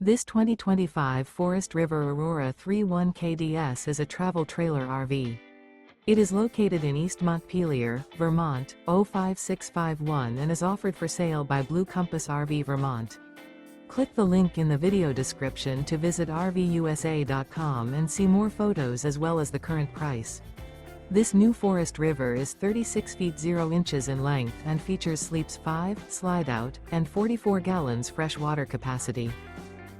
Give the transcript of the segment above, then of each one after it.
This 2025 Forest River Aurora 31 KDS is a travel trailer RV. It is located in East Montpelier, Vermont, 05651 and is offered for sale by Blue Compass RV Vermont. Click the link in the video description to visit RVUSA.com and see more photos as well as the current price. This new Forest River is 36 feet 0 inches in length and features sleeps 5, Slideout, and 44 gallons fresh water capacity.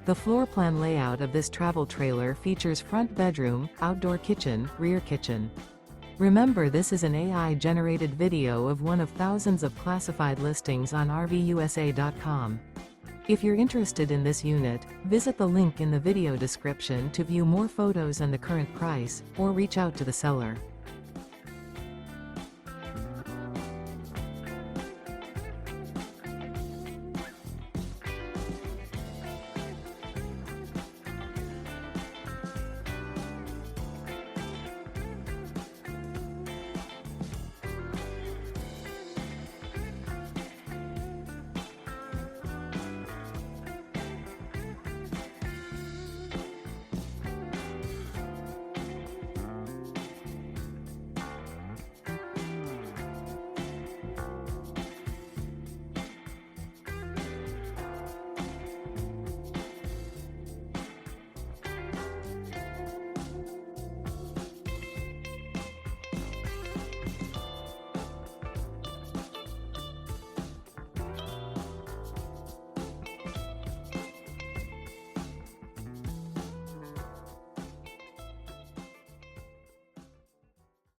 The floor plan layout of this travel trailer features front bedroom, outdoor kitchen, rear kitchen. Remember, this is an AI-generated video of one of thousands of classified listings on RVUSA.com. If you're interested in this unit, visit the link in the video description to view more photos and the current price, or reach out to the seller.